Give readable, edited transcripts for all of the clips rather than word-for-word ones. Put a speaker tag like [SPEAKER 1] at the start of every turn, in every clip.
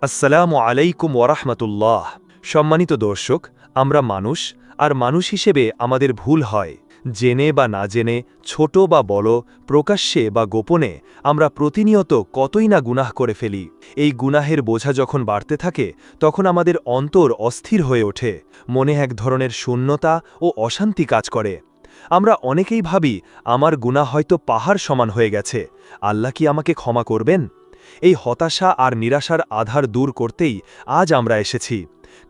[SPEAKER 1] আসসালামু আলাইকুম ওয়ারাহমাতুল্লাহ। সম্মানিত দর্শক, আমরা মানুষ, আর মানুষ হিসেবে আমাদের ভুল হয়। জেনে বা না জেনে, ছোট বা বড়, প্রকাশ্যে বা গোপনে আমরা প্রতিনিয়ত কতই না গুনাহ করে ফেলি। এই গুনাহের বোঝা যখন বাড়তে থাকে, তখন আমাদের অন্তর অস্থির হয়ে ওঠে, মনে এক ধরনের শূন্যতা ও অশান্তি কাজ করে। আমরা অনেকেই ভাবি, আমার গুনাহ হয়তো পাহাড় সমান হয়ে গেছে, আল্লাহ কি আমাকে ক্ষমা করবেন? এই হতাশা আর নিরাশার আধার দূর করতেই আজ আমরা এসেছি।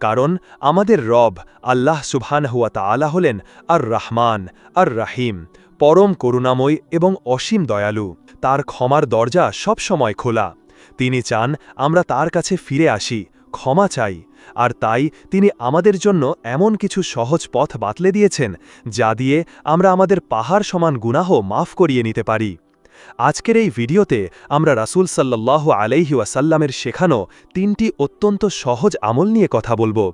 [SPEAKER 1] কারণ আমাদের রব আল্লাহ সুবহানাহু ওয়া তাআলা হলেন আর রহমান, আর রাহিম, পরম করুণাময় এবং অসীম দয়ালু। তার ক্ষমার দরজা সবসময় খোলা। তিনি চান আমরা তার কাছে ফিরে আসি, ক্ষমা চাই। আর তাই তিনি আমাদের জন্য এমন কিছু সহজ পথ বাতলে দিয়েছেন, যা দিয়ে আমরা আমাদের পাহাড় সমান গুনাহ মাফ করিয়ে নিতে পারি। আজকের এই ভিডিওতে আমরা রাসূল সাল্লাল্লাহু আলাইহি ওয়াসাল্লামের শেখানো ৩টি অত্যন্ত সহজ আমল নিয়ে কথা বলবো,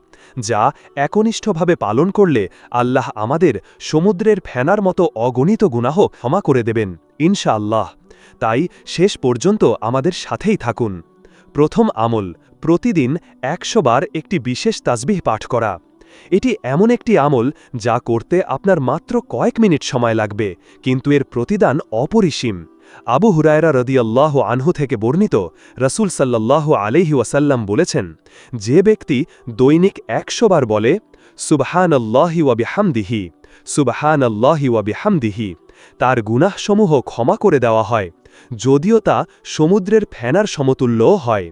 [SPEAKER 1] যা একনিষ্ঠভাবে পালন করলে আল্লাহ আমাদের সমুদ্রের ফেনার মতো অগণিত গুনাহ ক্ষমা করে দেবেন ইনশাআল্লাহ। তাই শেষ পর্যন্ত আমাদের সাথেই থাকুন। প্রথম আমল, প্রতিদিন ১০০ বার একটি বিশেষ তাসবিহ পাঠ করা। এটি এমন একটি আমল যা করতে আপনার মাত্র কয়েক মিনিট সময় লাগবে, কিন্তু এর প্রতিদান অপরিসীম। আবু হুরায়রা রাদিয়াল্লাহু আনহু থেকে বর্ণিত, রাসূল সাল্লাল্লাহু আলাইহি ওয়াসাল্লাম বলেছেন, যে ব্যক্তি দৈনিক ১০০ বার বলে সুবহানাল্লাহি ওয়া বিহামদিহি, সুবহানাল্লাহি ওয়া বিহামদিহি, তার গুনাহসমূহ ক্ষমা করে দেওয়া হয়, যদিও তা সমুদ্রের ফেনার সমতুল্যও হয়।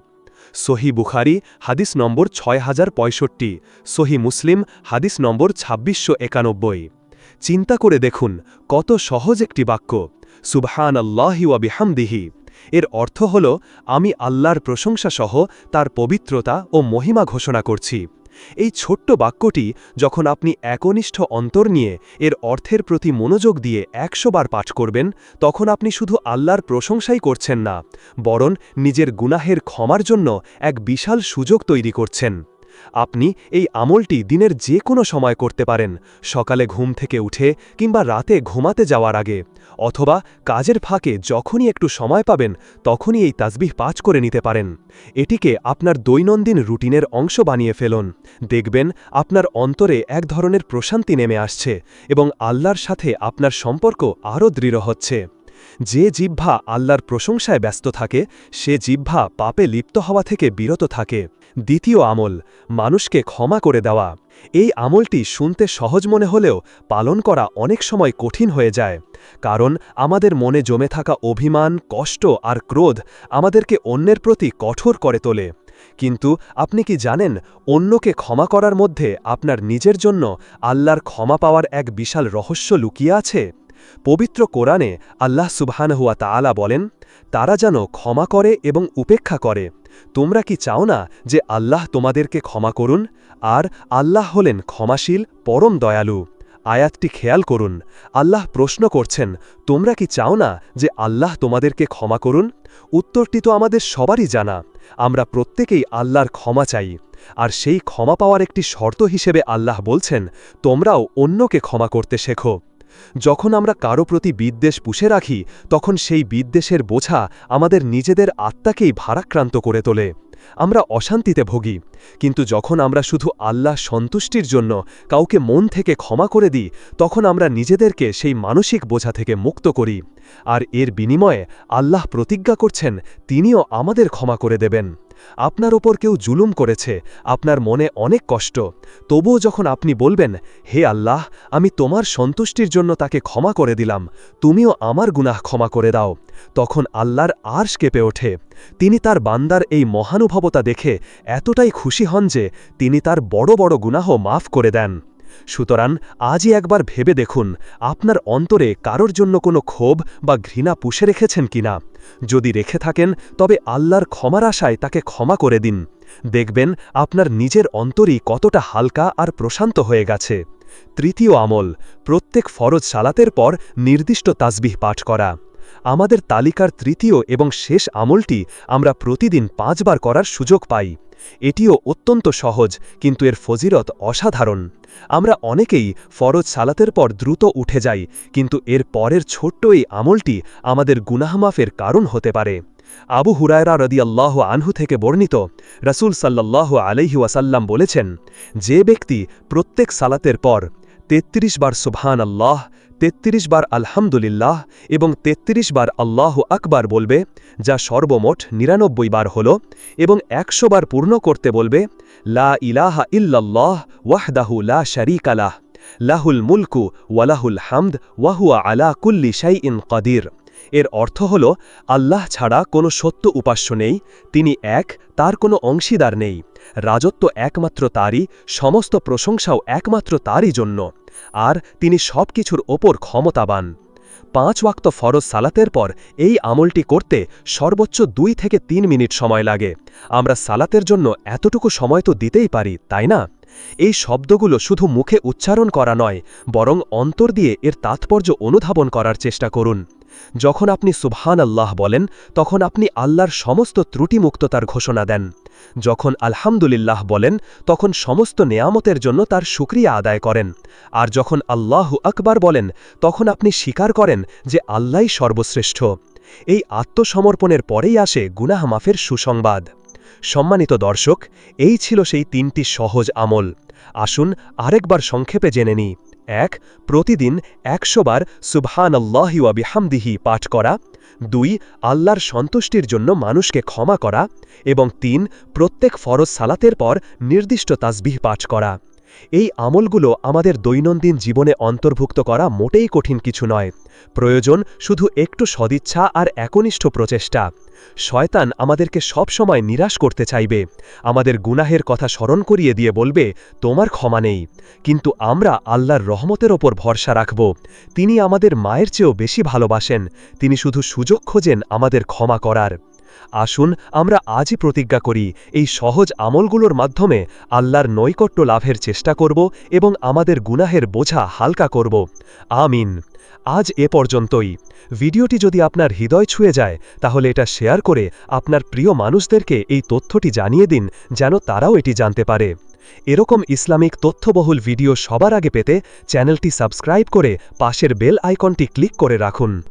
[SPEAKER 1] সহি বুখারি হাদিস নম্বর ৬০৬৫, সহি মুসলিম হাদিস নম্বর ২৬৯১। চিন্তা করে দেখুন, কত সহজ একটি বাক্য, সুবহানাল্লাহি ওয়া বিহামদিহি। এর অর্থ হল, আমি আল্লাহর প্রশংসা সহ তার পবিত্রতা ও মহিমা ঘোষণা করছি। এই ছোট্ট বাক্যটি যখন আপনি একনিষ্ঠ অন্তর নিয়ে এর অর্থের প্রতি মনোযোগ দিয়ে ১০০ বার পাঠ করবেন, তখন আপনি শুধু আল্লাহর প্রশংসাই করছেন না, বরং নিজের গুনাহের ক্ষমার জন্য এক বিশাল সুযোগ তৈরি করছেন। আপনি এই আমলটি দিনের যে কোনো সময় করতে পারেন, সকালে ঘুম থেকে উঠে কিংবা রাতে ঘুমাতে যাওয়ার আগে, অথবা কাজের ফাঁকে যখনই একটু সময় পাবেন তখনই এই তাসবিহ পাঠ করে নিতে পারেন। এটিকে আপনার দৈনন্দিন রুটিনের অংশ বানিয়ে ফেলুন। দেখবেন আপনার অন্তরে এক ধরনের প্রশান্তি নেমে আসছে এবং আল্লাহর সাথে আপনার সম্পর্ক আরও দৃঢ় হচ্ছে। যে জিহ্বা আল্লাহর প্রশংসায় ব্যস্ত থাকে, সে জিহ্বা পাপে লিপ্ত হওয়া থেকে বিরত থাকে। দ্বিতীয় আমল, মানুষকে ক্ষমা করে দেওয়া। এই আমলটি শুনতে সহজ মনে হলেও পালন করা অনেক সময় কঠিন হয়ে যায়, কারণ আমাদের মনে জমে থাকা অভিমান, কষ্ট আর ক্রোধ আমাদেরকে অন্যের প্রতি কঠোর করে তোলে। কিন্তু আপনি কি জানেন, অন্যকে ক্ষমা করার মধ্যে আপনার নিজের জন্য আল্লাহর ক্ষমা পাওয়ার এক বিশাল রহস্য লুকিয়ে আছে? পবিত্র কোরআনে আল্লাহ সুবহানাহু ওয়া তাআলা বলেন, তারা যেন ক্ষমা করে এবং উপেক্ষা করে। তোমরা কি চাও না যে আল্লাহ তোমাদেরকে ক্ষমা করুন? আর আল্লাহ হলেন ক্ষমাশীল, পরম দয়ালু। আয়াতটি খেয়াল করুন, আল্লাহ প্রশ্ন করছেন, তোমরা কি চাও না যে আল্লাহ তোমাদেরকে ক্ষমা করুন? উত্তরটি তো আমাদের সবারই জানা। আমরা প্রত্যেকেই আল্লাহর ক্ষমা চাই। আর সেই ক্ষমা পাওয়ার একটি শর্ত হিসেবে আল্লাহ বলছেন, তোমরাও অন্যকে ক্ষমা করতে শেখো। যখন আমরা কারো প্রতি বিদ্বেষ পুষে রাখি, তখন সেই বিদ্বেষের বোঝা আমাদের নিজেদের আত্মাকেই ভারাক্রান্ত করে তোলে। আমরা অশান্তিতে ভোগী। কিন্তু যখন আমরা শুধু আল্লাহ সন্তুষ্টির জন্য কাউকে মন থেকে ক্ষমা করে দিই, তখন আমরা নিজেদেরকে সেই মানসিক বোঝা থেকে মুক্ত করি। আর এর বিনিময়ে আল্লাহ প্রতিজ্ঞা করছেন, তিনিও আমাদের ক্ষমা করে দেবেন। আপনার ওপর কেউ জুলুম করেছে, আপনার মনে অনেক কষ্ট, তবুও যখন আপনি বলবেন, হে আল্লাহ, আমি তোমার সন্তুষ্টির জন্য তাকে ক্ষমা করে দিলাম, তুমিও আমার গুনাহ ক্ষমা করে দাও, তখন আল্লাহর আরশ কেঁপে ওঠে। তিনি তার বান্দার এই মহানুভবতা দেখে এতটাই খুশি হন যে তিনি তার বড় বড় গুনাহ মাফ করে দেন। সুতরাং আজই একবার ভেবে দেখুন, আপনার অন্তরে কারোর জন্য কোনো ক্ষোভ বা ঘৃণা পুষে রেখেছেন কিনা। যদি রেখে থাকেন, তবে আল্লাহর ক্ষমার আশায় তাকে ক্ষমা করে দিন। দেখবেন আপনার নিজের অন্তরই কতটা হালকা আর প্রশান্ত হয়ে গেছে। তৃতীয় আমল, প্রত্যেক ফরজ সালাতের পর নির্দিষ্ট তাসবিহ পাঠ করা। আমাদের তালিকার তৃতীয় এবং শেষ আমলটি আমরা প্রতিদিন ৫ বার করার সুযোগ পাই। এটিও অত্যন্ত সহজ, কিন্তু এর ফজিলত অসাধারণ। আমরা অনেকেই ফরজ সালাতের পর দ্রুত উঠে যাই, কিন্তু এর পরের ছোট্ট এই আমলটি আমাদের গুনাহ মাফের কারণ হতে পারে। আবু হুরায়রা রাদিয়াল্লাহু আনহু থেকে বর্ণিত, রাসূল সাল্লাল্লাহু আলাইহি ওয়াসাল্লাম বলেছেন, যে ব্যক্তি প্রত্যেক সালাতের পর ৩৩ বার সুবহানাল্লাহ, ৩৩ বার আলহামদুলিল্লাহ এবং ৩৩ বার আল্লাহু আকবার বলবে, যা সর্বমোট ৯৯ বার হল, এবং ১০০ বার পূর্ণ করতে বলবে, লা ইলাহা ইল্লাল্লাহ ওয়াহদাহু লা শারীকা লাহ, লাহুল মুলকু ওয়ালাহুল হামদ ওয়াহুয়া আলা কুল্লি শাইইন কাদির। এর অর্থ হল, আল্লাহ ছাড়া কোনো সত্য উপাস্য নেই, তিনি এক, তার কোনো অংশীদার নেই, রাজত্ব একমাত্র তারই, সমস্ত প্রশংসাও একমাত্র তারই জন্য, আর তিনি সব কিছুর ওপর ক্ষমতাবান। ৫ ওয়াক্ত ফরজ সালাতের পর এই আমলটি করতে সর্বোচ্চ ২ থেকে ৩ মিনিট সময় লাগে। আমরা সালাতের জন্য এতটুকু সময় তো দিতেই পারি, তাই না? এই শব্দগুলো শুধু মুখে উচ্চারণ করা নয়, বরং অন্তর দিয়ে এর তাৎপর্য অনুধাবন করার চেষ্টা করুন। যখন আপনি সুবহানাল্লাহ বলেন, তখন আপনি আল্লাহর সমস্ত ত্রুটিমুক্ততার ঘোষণা দেন। যখন আলহামদুলিল্লাহ বলেন, তখন সমস্ত নেয়ামতের জন্য তার শুকরিয়া আদায় করেন। আর যখন আল্লাহু আকবার বলেন, তখন আপনি স্বীকার করেন যে আল্লাহই সর্বশ্রেষ্ঠ। এই আত্মসমর্পণের পরেই আসে গুনাহ মাফের সুসংবাদ। সম্মানিত দর্শক, এই ছিল সেই ৩টি সহজ আমল। আসুন আরেকবার সংক্ষেপে জেনে নিই। ১. প্রতিদিন ১০০ বার সুবহানাল্লাহি ওয়া বিহামদিহি পাঠ করা। ২. আল্লাহর সন্তুষ্টির জন্য মানুষকে ক্ষমা করা। এবং ৩. প্রত্যেক ফরজ সালাতের পর নির্দিষ্ট তাসবিহ পাঠ করা। এই আমলগুলো আমাদের দৈনন্দিন জীবনে অন্তর্ভুক্ত করা মোটেই কঠিন কিছু নয়। প্রয়োজন শুধু একটু সদিচ্ছা আর একনিষ্ঠ প্রচেষ্টা। শয়তান আমাদেরকে সব সময় নিরাশ করতে চাইবে, আমাদের গুনাহের কথা স্মরণ করিয়ে দিয়ে বলবে, তোমার ক্ষমা নেই। কিন্তু আমরা আল্লাহর রহমতের ওপর ভরসা রাখব। তিনি আমাদের মায়ের চেয়েও বেশি ভালোবাসেন, তিনি শুধু সুযোগ খোঁজেন আমাদের ক্ষমা করার। আসুন আমরা আজই প্রতিজ্ঞা করি, এই সহজ আমলগুলোর মাধ্যমে আল্লাহর নৈকট্য লাভের চেষ্টা করব এবং আমাদের গুনাহের বোঝা হালকা করব। আমিন। আজ এ পর্যন্তই। ভিডিওটি যদি আপনার হৃদয় ছুঁয়ে যায়, তাহলে এটা শেয়ার করে আপনার প্রিয় মানুষদেরকে এই তথ্যটি জানিয়ে দিন, যেন তারাও এটি জানতে পারে। এরকম ইসলামিক তথ্যবহুল ভিডিও সবার আগে পেতে চ্যানেলটি সাবস্ক্রাইব করে পাশের বেল আইকনটি ক্লিক করে রাখুন।